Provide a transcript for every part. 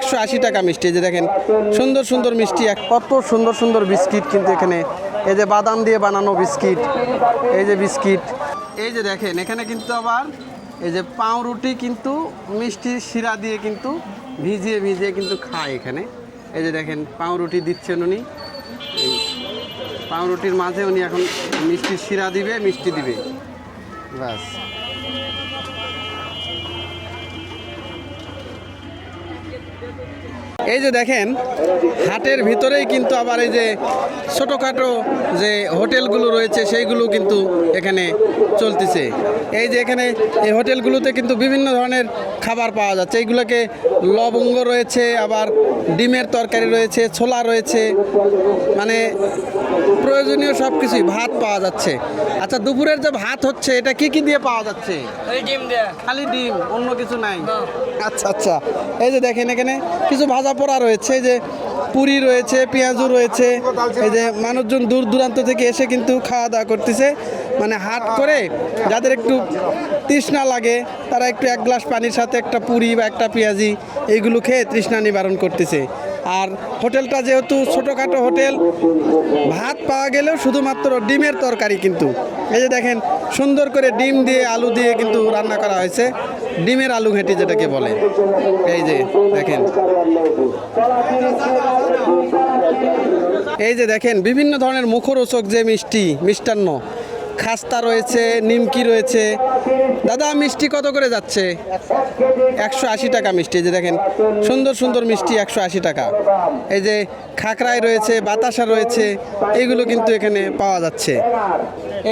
180 টাকা মিষ্টি। এই যে দেখেন সুন্দর সুন্দর মিষ্টি, কত সুন্দর সুন্দর বিস্কিট কিন্তু এখানে। এই যে বাদাম দিয়ে বানানো বিস্কিট, এই যে বিস্কিট। এই যে দেখেন এখানে কিন্তু আবার এই যে পাউরুটি কিন্তু মিষ্টি শিরা দিয়ে কিন্তু ভিজিয়ে ভিজিয়ে কিন্তু খায় এখানে। এই যে দেখেন পাউরুটি দিচ্ছেন উনি, এই পাউরুটির মাঝে উনি এখন মিষ্টির শিরা দিবে, মিষ্টি দিবে, ব্যাস। এই যে দেখেন হাটের ভিতরেই কিন্তু আবার এই যে ছোটোখাটো যে হোটেলগুলো রয়েছে সেইগুলো কিন্তু এখানে চলতেছে। এই যে এখানে এই হোটেলগুলোতে কিন্তু বিভিন্ন ধরনের খাবার পাওয়া যাচ্ছে। এইগুলোকে লবঙ্গ রয়েছে, আবার ডিমের তরকারি রয়েছে, ছোলা রয়েছে, মানে প্রয়োজনীয় সব কিছুই, ভাত পাওয়া যাচ্ছে। আচ্ছা, দুপুরের যে ভাত হচ্ছে এটা কি কি দিয়ে পাওয়া যাচ্ছে? খালি ডিম, অন্য কিছু নাই? আচ্ছা আচ্ছা। এই যে দেখেন এখানে কিছু ভাজা পোড়া রয়েছে, এই যে পুরি রয়েছে, পেঁয়াজু রয়েছে। এই যে মানুষজন দূর দূরান্ত থেকে এসে কিন্তু খাওয়া দাওয়া করতেছে, মানে হাট করে যাদের একটু তৃষ্ণা লাগে তারা একটু এক গ্লাস পানির সাথে একটা পুরি বা একটা পেঁয়াজি এইগুলো খেয়ে তৃষ্ণা নিবারণ করতেছে। আর হোটেলটা যেহেতু ছোটোখাটো হোটেল, ভাত পাওয়া গেলেও শুধুমাত্র ডিমের তরকারি কিন্তু। এই যে দেখেন সুন্দর করে ডিম দিয়ে আলু দিয়ে কিন্তু রান্না করা হয়েছে, ডিমের আলু ঘেঁটি যেটাকে বলে। এই যে দেখেন, এই যে দেখেন বিভিন্ন ধরনের মুখরোচক যে মিষ্টান্ন, খাস্তা রয়েছে, নিমকি রয়েছে। দাদা মিষ্টি কত করে যাচ্ছে? 180 টাকা মিষ্টি। এই যে দেখেন সুন্দর সুন্দর মিষ্টি 180 টাকা। এই যে খাকরাই রয়েছে, বাতাসা রয়েছে, এইগুলো কিন্তু এখানে পাওয়া যাচ্ছে।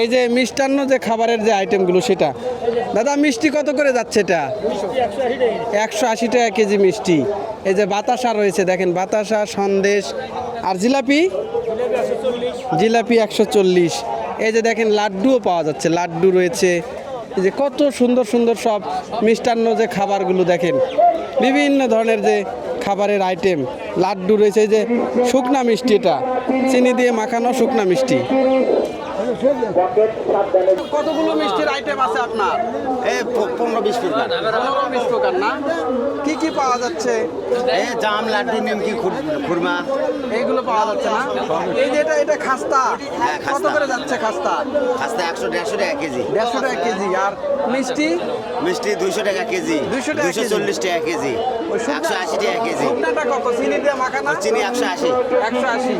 এই যে মিষ্টান্ন যে খাবারের যে আইটেমগুলো সেটা। দাদা মিষ্টি কত করে যাচ্ছে? এটা 180 টাকা কেজি মিষ্টি। এই যে বাতাসা রয়েছে, দেখেন বাতাসা, সন্দেশ, আর জিলাপি 140। এই যে দেখেন লাড্ডুও পাওয়া যাচ্ছে, লাড্ডু রয়েছে। এই যে কত সুন্দর সুন্দর সব মিষ্টান্ন যে খাবারগুলো দেখেন, বিভিন্ন ধরনের যে খাবারের আইটেম, লাড্ডু রয়েছে। এই যে শুকনা মিষ্টি, এটা চিনি দিয়ে মাখানো শুকনা মিষ্টি। কতগুলো মিষ্টির আইটেম আছে আপনার? এই 15-20 প্রকার। 15-20 প্রকার না? কি কি পাওয়া যাচ্ছে? এই জাম, লাড্ডু, নিমকি, খুরমা এইগুলো পাওয়া যাচ্ছে না? এই যে এটা খাস্তা, হ্যাঁ, কত খাস্তা। করে যাচ্ছে খাস্তা? খাস্তা 100-150 টাকা কেজি। 150 টাকা কেজি। আর মিষ্টি? মিষ্টি 200 টাকা কেজি, 200 টাকা কেজি। 240 টাকা কেজি, ওই শুকনা- 180 টাকা কেজি। শুকনাটা কত? চিনি দিয়ে মাখানা? চিনি 180। 180।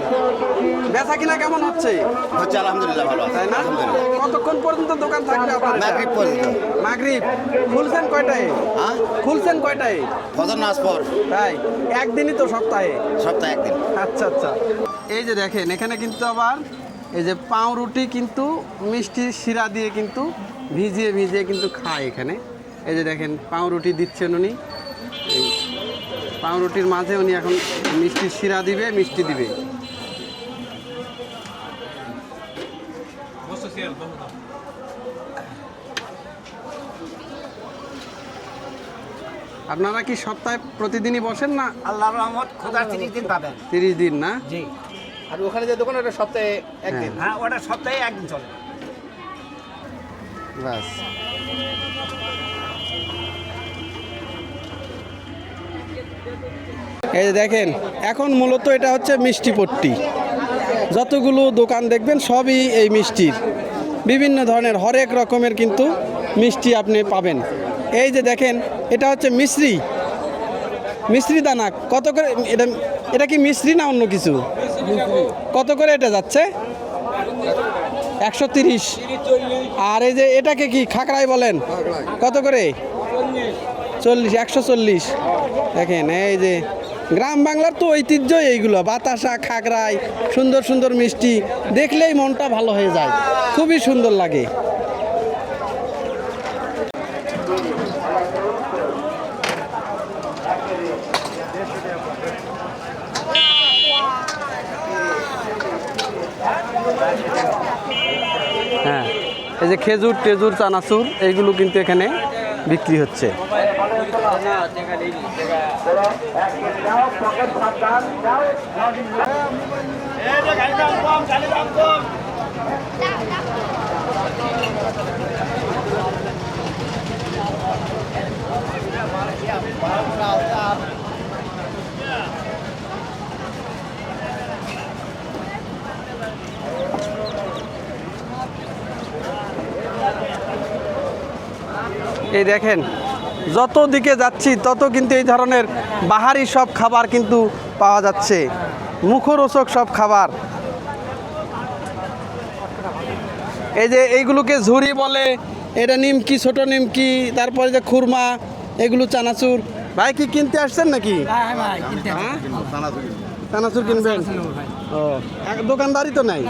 বেচা কিনা কেমন হচ্ছে? হচ্ছে আলহামদুলিল্লাহ ভালো আছে। তাই না? আলহামদুলিল্লাহ। কতক্ষণ পর্যন্ত দোকান থাকবে আপনার? মাগরিব পর্যন্ত। মাগরিব। খুলছেন কয়টায়? হ্যাঁ, খুলছেন কয়টায়? ফজর নামাজ পর। তাই একদিনই তো সপ্তাহে? সপ্তাহে একদিন। আচ্ছা আচ্ছা। এই যে দেখেন এখানে কিন্তু আবার এই যে পাউরুটি কিন্তু মিষ্টি শিরা দিয়ে কিন্তু ভিজিয়ে ভিজিয়ে কিন্তু খায় এখানে। এই যে দেখেন পাউরুটি দিচ্ছেন উনি, এই পাউরুটির মাঝে উনি এখন মিষ্টির শিরা দিবে, মিষ্টি দিবে। আপনারা কি সপ্তাহে প্রতিদিনই বসেন না? আল্লাহর রহমত, খোদার 30 দিন পাবেন। 30 দিন না? জি। আর ওখানে যে দোকান ওটা সপ্তাহে একদিন। হ্যাঁ, ওটা সপ্তাহে একদিন চলে। বাস। এই যে দেখেন এখন মূলত এটা হচ্ছে মিষ্টি পট্টি। যতগুলো দোকান দেখবেন সবই এই মিষ্টির, বিভিন্ন ধরনের হরেক রকমের কিন্তু মিষ্টি আপনি পাবেন। এই যে দেখেন এটা হচ্ছে মিশ্রি দানা। কত করে এটা? এটা কি মিশ্রি না অন্য কিছু? কত করে এটা যাচ্ছে? 130। আর এই যে এটাকে কি খাকরাই বলেন? কত করে? 40। 140। দেখেন এই যে গ্রাম বাংলার তো ঐতিহ্য এইগুলো, বাতাসা, খাকরাই, সুন্দর সুন্দর মিষ্টি দেখলেই মনটা ভালো হয়ে যায়, খুবই সুন্দর লাগে। হ্যাঁ, এই যে খেজুর টেজুর, চানাচুর এইগুলো কিন্তু এখানে বিক্রি হচ্ছে। এই দেখেন যত দিকে যাচ্ছি তত কিন্তু এই ধরনের বাহারি সব খাবার কিন্তু পাওয়া যাচ্ছে, মুখরোচক সব খাবার। এই যে এইগুলোকে ঝুরি বলে, এটা নিমকি, ছোট নিমকি, তারপরে যে খুরমা, এগুলো চানাচুর। ভাই কি কিনতে আসছেন নাকি? হ্যাঁ? চানাচুর কিনবেন? ও, দোকানদারি তো নাই।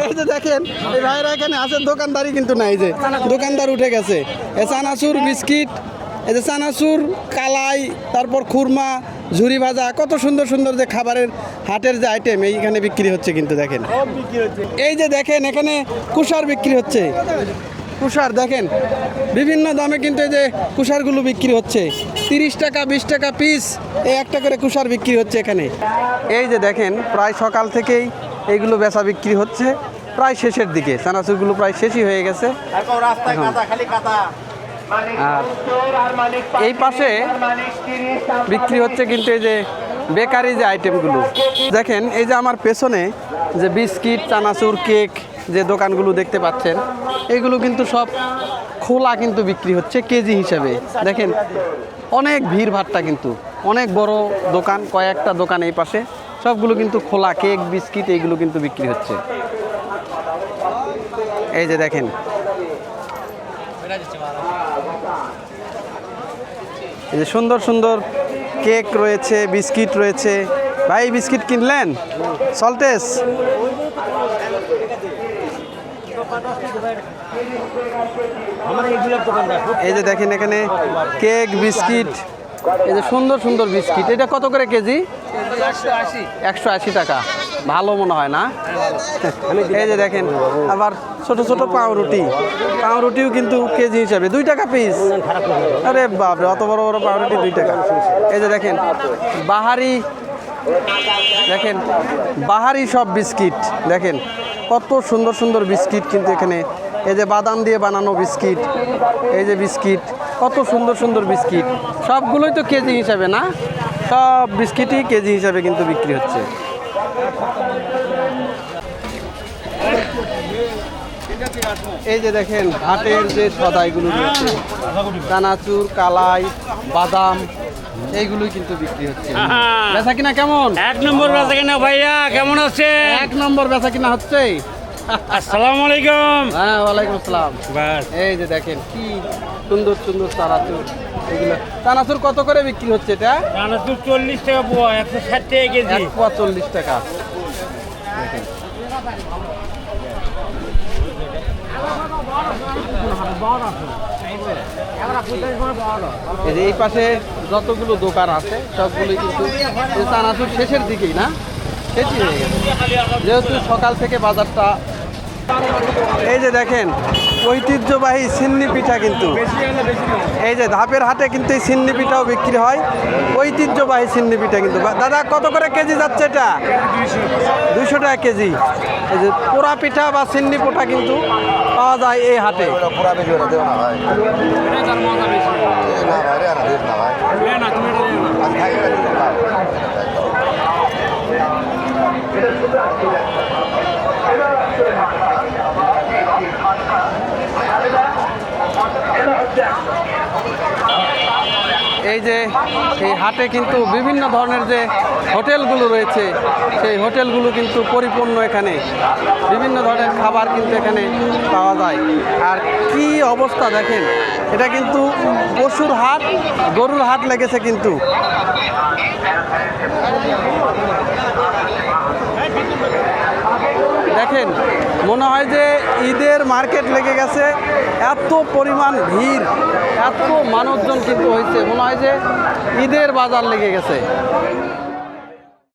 এই যে দেখেন এই ভাইরা এখানে আছে, দোকানদারি কিন্তু নাই, যে দোকানদার উঠে গেছে। এ চানাচুর, বিস্কিট, এই যে চানাচুর, কালাই, তারপর খুরমা, ঝুরি ভাজা, কত সুন্দর সুন্দর যে খাবারের হাটের যে আইটেম এইখানে বিক্রি হচ্ছে কিন্তু দেখেন। এই যে দেখেন এখানে কুষার বিক্রি হচ্ছে, কুষার দেখেন বিভিন্ন দামে কিন্তু এই যে কুষারগুলো বিক্রি হচ্ছে, 30 টাকা 20 টাকা পিস, এই একটা করে কুষার বিক্রি হচ্ছে এখানে। এই যে দেখেন প্রায় সকাল থেকেই এইগুলো বেচা বিক্রি হচ্ছে, প্রায় শেষের দিকে, চানাচুরগুলো প্রায় শেষই হয়ে গেছে। রাস্তায় কাদা, খালি কাদা। আর এই পাশে বিক্রি হচ্ছে কিন্তু এই যে বেকারি যে আইটেমগুলো দেখেন। এই যে আমার পেছনে যে বিস্কিট, চানাচুর, কেক যে দোকানগুলো দেখতে পাচ্ছেন, এইগুলো কিন্তু সব খোলা কিন্তু বিক্রি হচ্ছে কেজি হিসাবে। দেখেন অনেক ভিড় ভাট্টা, কিন্তু অনেক বড় দোকান, কয়েকটা দোকান এই পাশে, সবগুলো কিন্তু খোলা, কেক, বিস্কিট এইগুলো কিন্তু বিক্রি হচ্ছে। এই যে দেখেন এই যে সুন্দর সুন্দর কেক রয়েছে, বিস্কিট রয়েছে। ভাই বিস্কিট কিনলেন? সল্টেস এই যে দেখেন এখানে কেক, বিস্কিট, এই যে সুন্দর সুন্দর বিস্কিট। এটা কত করে কেজি? 180 টাকা। ভালো মনে হয় না? এই যে দেখেন আবার ছোট ছোট পাউরুটি, পাউরুটিও কিন্তু কেজি হিসাবে 2 টাকা পিস। আরে বাপরে, অত বড় বড় পাউরুটি 2 টাকা। এই যে দেখেন বাহারি, দেখেন বাহারি সব বিস্কিট, দেখেন কত সুন্দর সুন্দর বিস্কিট কিন্তু এখানে। এই যে বাদাম দিয়ে বানানো বিস্কিট, এই যে বিস্কিট, কত সুন্দর সুন্দর বিস্কিট, সবগুলোই তো কেজি হিসাবে না, সব বিস্কিটই কেজি হিসাবে কিন্তু বিক্রি হচ্ছে। এই যে দেখেন হাটের যে সদাইগুলো রয়েছে, চানাচুর, কালাই, বাদাম, এইগুলোই কিন্তু বিক্রি হচ্ছে। বেচা কিনা কেমন? 1 নম্বর বেচা কিনা। ভাইয়া কেমন আছেন? 1 নম্বর বেচা কিনা হচ্ছে। আসসালামু আলাইকুম। হ্যাঁ, ওয়ালাইকুম আসসালাম। বাস এই যে দেখেন কি সুন্দর সুন্দর চানাচুর, এগুলো চানাচুর কত করে বিক্রি হচ্ছে? এটা চানাচুর 40 টাকা পোয়া, 160 টাকা কেজি। 1 পোয়া 40 টাকা। দেখেন এই যে এই পাশে যতগুলো দোকান আছে সবগুলোই কিন্তু এই চানাচুর শেষের দিকেই, না শেষই হয়ে গেছে, যেহেতু সকাল থেকে বাজারটা। এই যে দেখেন ঐতিহ্যবাহী সিন্নি পিঠা, কিন্তু এই যে ধাপের হাটে কিন্তু এই সিন্নি পিঠাও বিক্রি হয়, ঐতিহ্যবাহী সিন্নি পিঠা কিন্তু। দাদা কত করে কেজি যাচ্ছে এটা? 200 টাকা কেজি। এই যে পোড়া পিঠা বা সিন্নি পিঠা কিন্তু পাওয়া যায় এই হাটে। এই যে এই হাটে কিন্তু বিভিন্ন ধরনের যে হোটেলগুলো রয়েছে, সেই হোটেলগুলো কিন্তু পরিপূর্ণ। এখানে বিভিন্ন ধরনের খাবার কিন্তু এখানে পাওয়া যায়। আর কি অবস্থা দেখেন, এটা কিন্তু পশুর হাট, গরুর হাট লেগেছে কিন্তু। দেখেন মনে হয় যে ঈদের মার্কেট লেগে গেছে, এত পরিমাণ ভিড়, এত মানুষজন কিন্তু হয়েছে, মনে হয় যে ঈদের বাজার লেগে গেছে।